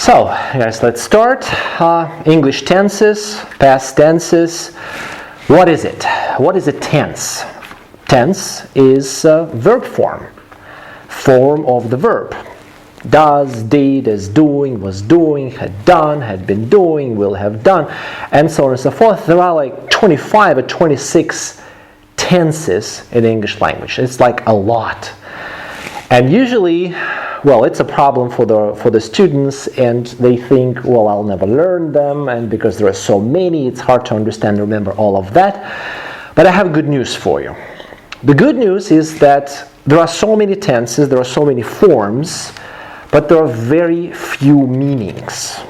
So, guys, let's start. English tenses, past tenses. What is it? What is a tense? Tense is a verb form of the verb. Does, did, is doing, was doing, had done, had been doing, will have done, and so on and so forth. There are like 25 or 26 tenses in the English language. It's like a lot. And usually, well, it's a problem for the students, and they think, well, I'll never learn them, and because there are so many, it's hard to understand and remember all of that. But I have good news for you. The good news is that there are so many tenses, there are so many forms, but there are very few meanings.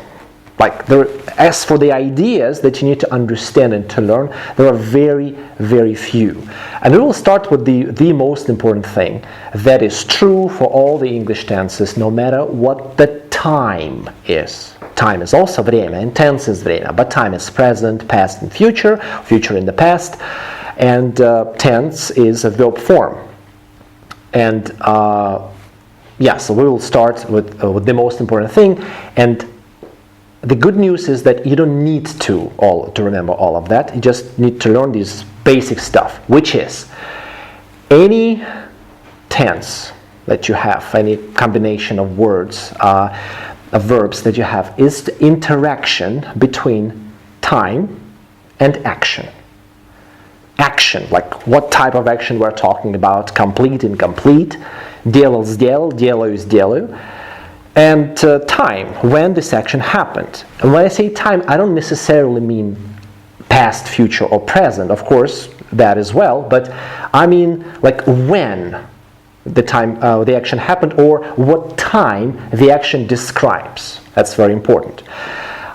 Like, as for the ideas that you need to understand and to learn, there are very, very few. And we will start with the most important thing. That is true for all the English tenses, no matter what the time is. Time is also время, and tense is время, but time is present, past, and future, future in the past, and tense is a verb form. And so we will start with the most important thing, and the good news is that you don't need to remember all of that. You just need to learn this basic stuff, which is any tense that you have, any combination of words, of verbs that you have, is the interaction between time and action. Action, like what type of action we're talking about, complete, incomplete, делал, сделал, делаю, сделаю. And time, when this action happened. And when I say time, I don't necessarily mean past, future, or present. Of course, that as well. But I mean, like, when the time, the action happened, or what time the action describes. That's very important.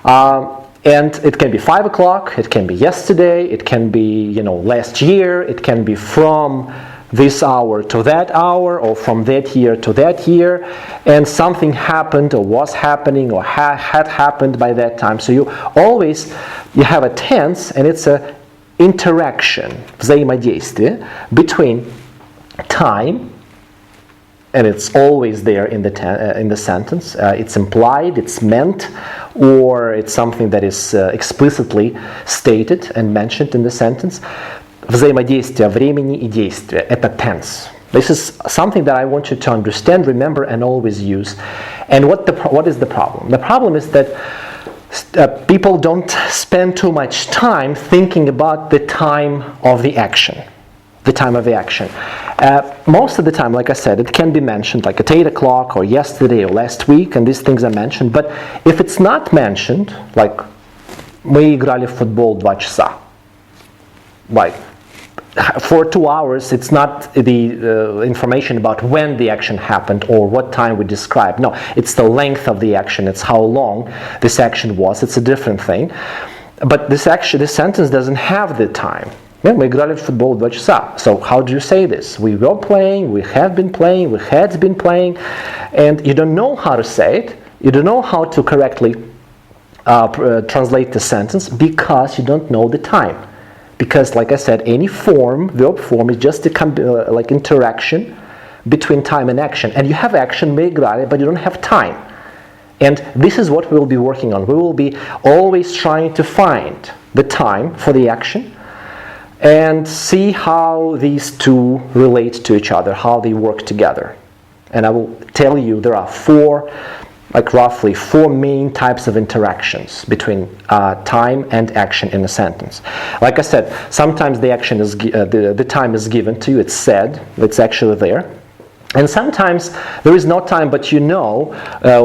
And it can be 5 o'clock. It can be yesterday. It can be, last year. It can be from this hour to that hour, or from that year to that year, and something happened or was happening or had happened by that time. So you have a tense, and it's a interaction, взаимодействие, between time, and it's always there in the sentence. It's implied, it's meant, or it's something that is explicitly stated and mentioned in the sentence. Взаимодействие времени и действия. Это tense. This is something that I want you to understand, remember, and always use. And what is the problem? The problem is that people don't spend too much time thinking about the time of the action. The time of the action. Most of the time, like I said, it can be mentioned, like at 8 o'clock, or yesterday, or last week, and these things are mentioned. But if it's not mentioned, like мы играли в футбол 2 часа, like for 2 hours, it's not the information about when the action happened or what time we described. No, it's the length of the action. It's how long this action was. It's a different thing. But this sentence doesn't have the time. Yeah, мы играли в футбол 2 часа. So how do you say this? We were playing, we have been playing, we had been playing, and you don't know how to say it. You don't know how to correctly translate the sentence because you don't know the time. Because, like I said, any verb form is just a like interaction between time and action. And you have action, мы играли, but you don't have time. And this is what we will be working on. We will be always trying to find the time for the action and see how these two relate to each other, how they work together. And I will tell you there are roughly four main types of interactions between time and action in a sentence. Like I said, sometimes the action is the time is given to you. It's said. It's actually there. And sometimes there is no time, but you know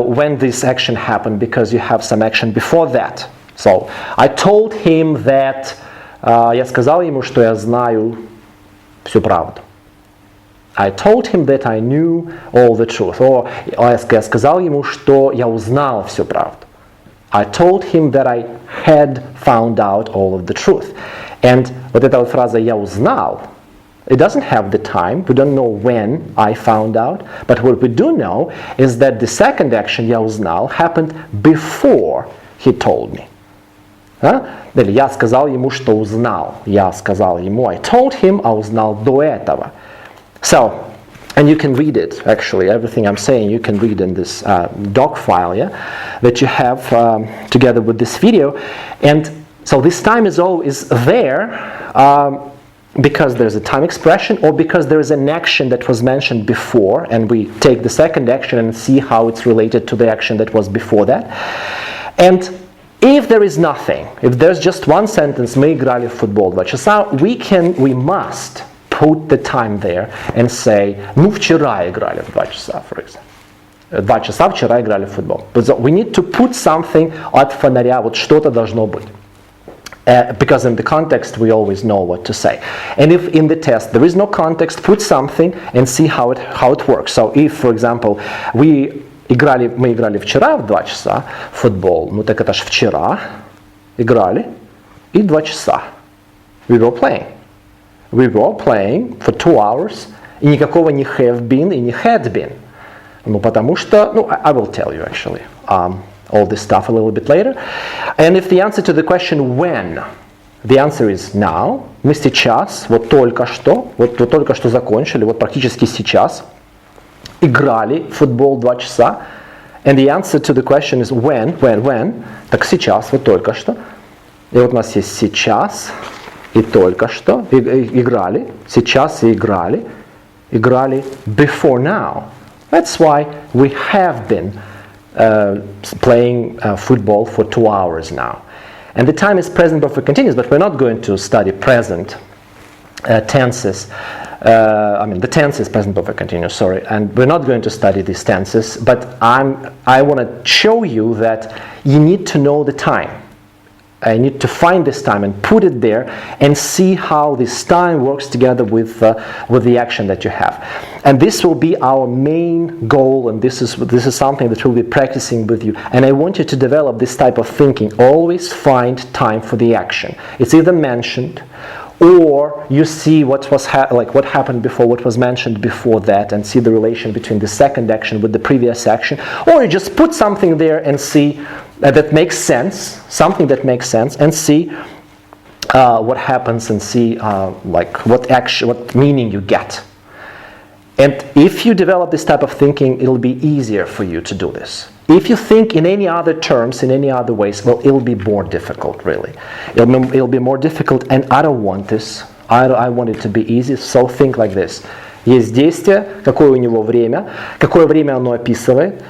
when this action happened because you have some action before that. So I told him that. Я сказал ему, что я знаю всю правду. I told him that I knew all the truth. Or я сказал ему, что я узнал всю правду. I told him that I had found out all of the truth. And вот эта вот фраза «я узнал», it doesn't have the time. We don't know when I found out. But what we do know is that the second action, «я узнал», happened before he told me. Или я сказал ему, что узнал. Я сказал ему, I told him, а узнал до этого. So, And you can read it, actually, everything I'm saying you can read in this doc file, yeah, that you have together with this video. And so this time is always there because there's a time expression or because there is an action that was mentioned before, and we take the second action and see how it's related to the action that was before that. And if there is nothing, if there's just one sentence, мы играли в футбол 2 часа, we must put the time there and say, ну вчера играли в 2 часа, for example. 2 часа вчера играли в футбол. But we need to put something от фонаря, вот что-то должно быть. Because in the context we always know what to say. And if in the test there is no context, put something and see how it works. So if, for example, мы играли вчера в 2 часа в футбол, ну так это ж вчера играли и 2 часа. We were playing. We were playing for 2 hours, и никакого не have been и не had been. Ну, потому что, ну, I will tell you actually all this stuff a little bit later. And if the answer to the question when, the answer is now, мы сейчас, вот только что закончили, вот практически сейчас, играли в футбол 2 часа, and the answer to the question is when, так сейчас, вот только что. И вот у нас есть сейчас, и только что играли, сейчас и играли before now. That's why we have been playing football for 2 hours now. And the time is present perfect continuous, but we're not going to study present tenses. The tense is present perfect continuous, sorry, and we're not going to study these tenses, but I want to show you that you need to know the time. I need to find this time and put it there and see how this time works together with the action that you have. And this will be our main goal, and this is something that we'll be practicing with you. And I want you to develop this type of thinking. Always find time for the action. It's either mentioned, or you see what happened before, what was mentioned before that, and see the relation between the second action with the previous action, or you just put something there and see that makes sense, something that makes sense, and see what happens, and see what meaning you get. And if you develop this type of thinking, it'll be easier for you to do this. If you think in any other terms, in any other ways, well, it'll be more difficult, really. It'll be more difficult, and I don't want this. I want it to be easy, so think like this. Есть действие, какое у него время, какое время оно описывает,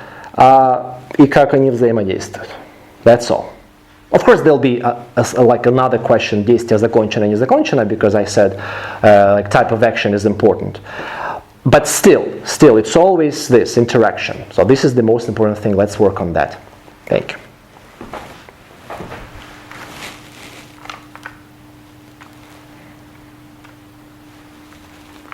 и как они взаимодействуют. That's all. Of course, there'll be another question, действие закончено, не закончено, because I said type of action is important. But still, it's always this interaction. So this is the most important thing. Let's work on that. Thank you.